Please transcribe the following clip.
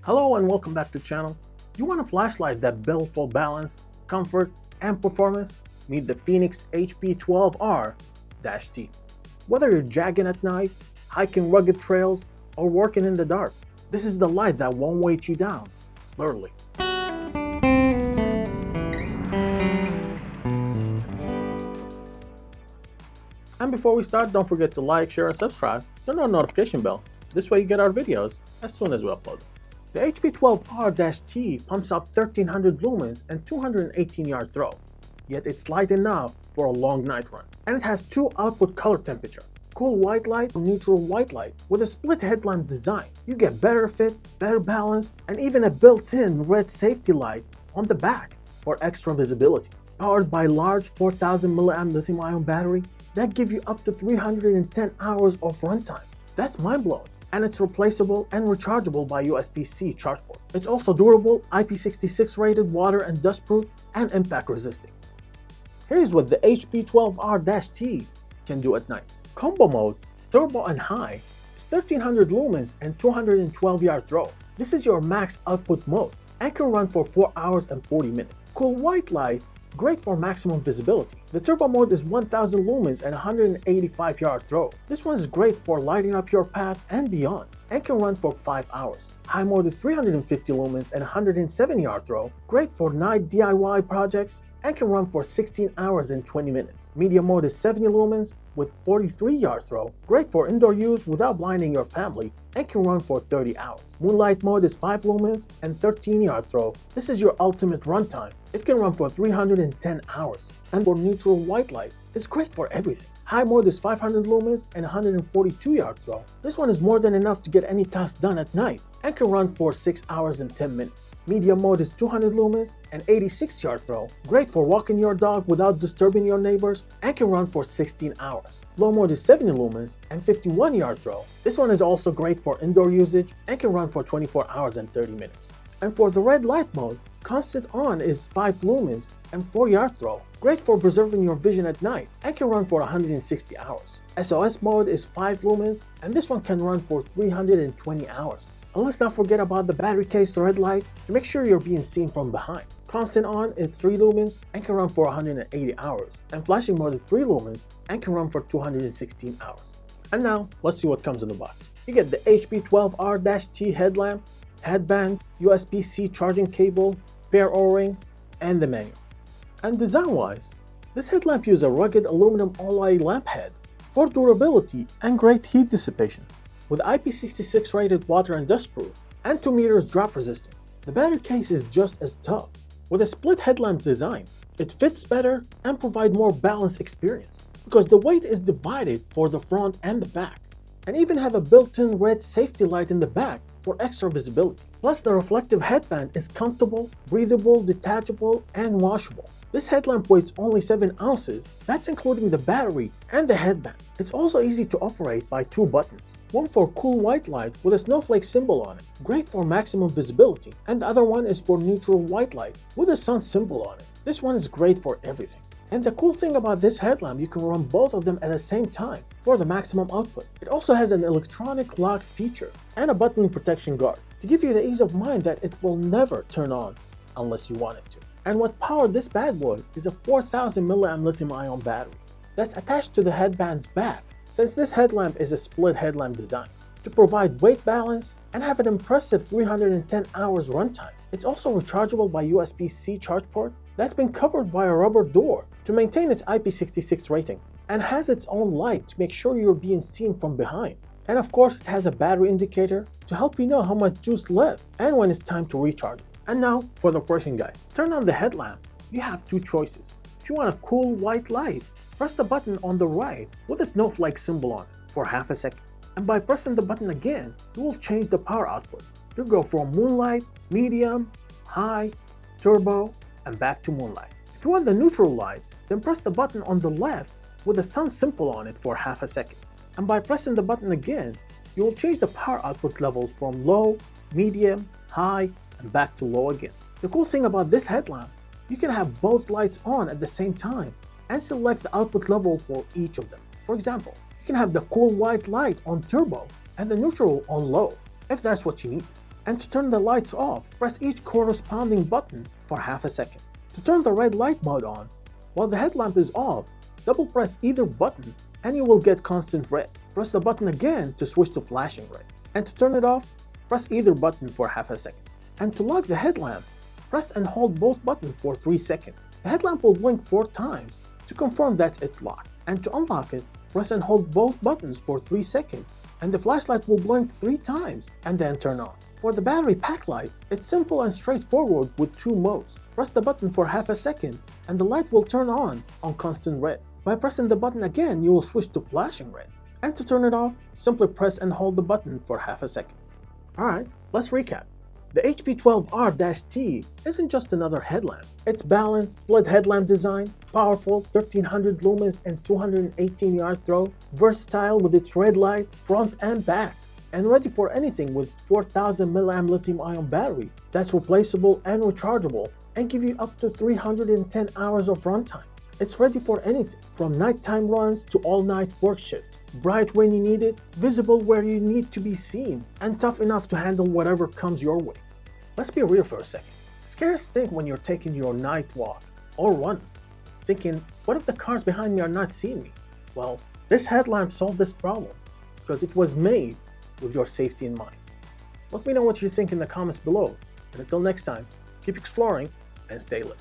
Hello and welcome back to the channel. You want a flashlight that built for balance, comfort, and performance? Meet the Fenix HP12R-T. Whether you're jogging at night, hiking rugged trails, or working in the dark, this is the light that won't weight you down, literally. And before we start, don't forget to like, share, and subscribe. Turn on the notification bell. This way you get our videos as soon as we upload them. The HP12R-T pumps up 1300 lumens and 218 yard throw, yet it's light enough for a long night run. And it has two output color temperature, cool white light and neutral white light with a split headlamp design. You get better fit, better balance, and even a built-in red safety light on the back for extra visibility. Powered by large 4000 mAh lithium-ion battery that give you up to 310 hours of runtime. That's mind-blowing. And it's replaceable and rechargeable by USB-C charge port. It's also durable, IP66 rated, water and dust proof, and impact resisting. Here's what the HP12R-T can do at night. Combo mode, turbo and high, is 1300 lumens and 212 yard throw. This is your max output mode and can run for 4 hours and 40 minutes. Cool white light, great for maximum visibility. The turbo mode is 1000 lumens and 185 yard throw. This one is great for lighting up your path and beyond and can run for 5 hours. High mode is 350 lumens and 107 yard throw, great for night DIY projects and can run for 16 hours and 20 minutes. Medium mode is 70 lumens with 43 yard throw, great for indoor use without blinding your family and can run for 30 hours. Moonlight mode is 5 lumens and 13 yard throw. This is your ultimate runtime. It can run for 310 hours. And for neutral white light, it's great for everything. High mode is 500 lumens and 142 yard throw. This one is more than enough to get any task done at night and can run for 6 hours and 10 minutes. Medium mode is 200 lumens and 86 yard throw, great for walking your dog without disturbing your neighbors and can run for 16 hours. Low mode is 70 lumens and 51 yard throw. This one is also great for indoor usage and can run for 24 hours and 30 minutes. And for the red light mode, constant on is 5 lumens and 4 yard throw, great for preserving your vision at night and can run for 160 hours. SOS mode is 5 lumens and this one can run for 320 hours. And let's not forget about the battery case red light to make sure you're being seen from behind. Constant on is 3 lumens and can run for 180 hours. And flashing mode is 3 lumens and can run for 216 hours. And now, let's see what comes in the box. You get the HP12R-T headlamp, headband, USB-C charging cable, pair O-ring, and the manual. And design-wise, this headlamp uses a rugged aluminum alloy lamp head for durability and great heat dissipation. With IP66 rated water and dust proof and 2 meters drop resistant. The battery case is just as tough. With a split headlamp design, it fits better and provides more balanced experience because the weight is divided for the front and the back, and even have a built-in red safety light in the back for extra visibility. Plus, the reflective headband is comfortable, breathable, detachable, and washable. This headlamp weighs only 7 ounces, that's including the battery and the headband. It's also easy to operate by 2 buttons. One for cool white light with a snowflake symbol on it, great for maximum visibility, and the other one is for neutral white light with a sun symbol on it. This one is great for everything. And the cool thing about this headlamp, you can run both of them at the same time for the maximum output. It also has an electronic lock feature and a button protection guard to give you the ease of mind that it will never turn on unless you want it to. And what powered this bad boy is a 4000 mAh lithium-ion battery that's attached to the headband's back, since this headlamp is a split headlamp design to provide weight balance and have an impressive 310 hours runtime. It's also rechargeable by USB-C charge port that's been covered by a rubber door to maintain its IP66 rating and has its own light to make sure you're being seen from behind. And of course, it has a battery indicator to help you know how much juice left and when it's time to recharge it. And now for the pricing guide. Turn on the headlamp. You have 2 choices. If you want a cool white light, press the button on the right with a snowflake symbol on it for half a second. And by pressing the button again, you will change the power output. You'll go from moonlight, medium, high, turbo, and back to moonlight. If you want the neutral light, then press the button on the left with a sun symbol on it for half a second. And by pressing the button again, you will change the power output levels from low, medium, high, and back to low again. The cool thing about this headlamp, you can have both lights on at the same time and select the output level for each of them. For example, you can have the cool white light on turbo and the neutral on low, if that's what you need. And to turn the lights off, press each corresponding button for half a second. To turn the red light mode on, while the headlamp is off, double press either button and you will get constant red. Press the button again to switch to flashing red. And to turn it off, press either button for half a second. And to lock the headlamp, press and hold both buttons for 3 seconds. The headlamp will blink 4 times to confirm that it's locked. And to unlock it, press and hold both buttons for 3 seconds. And the flashlight will blink 3 times and then turn on. For the battery pack light, it's simple and straightforward with 2 modes. Press the button for half a second and the light will turn on constant red. By pressing the button again, you will switch to flashing red. And to turn it off, simply press and hold the button for half a second. Alright, let's recap. The HP12R-T isn't just another headlamp. It's balanced, split headlamp design, powerful 1300 lumens and 218 yard throw, versatile with its red light, front and back, and ready for anything with 4000 mAh lithium-ion battery that's replaceable and rechargeable and give you up to 310 hours of runtime. It's ready for anything, from nighttime runs to all-night work shift. Bright when you need it, visible where you need to be seen, and tough enough to handle whatever comes your way. Let's be real for a second. Scares think when you're taking your night walk or run, thinking, what if the cars behind me are not seeing me? Well, this headlamp solved this problem because it was made with your safety in mind. Let me know what you think in the comments below, and until next time, keep exploring and stay lit.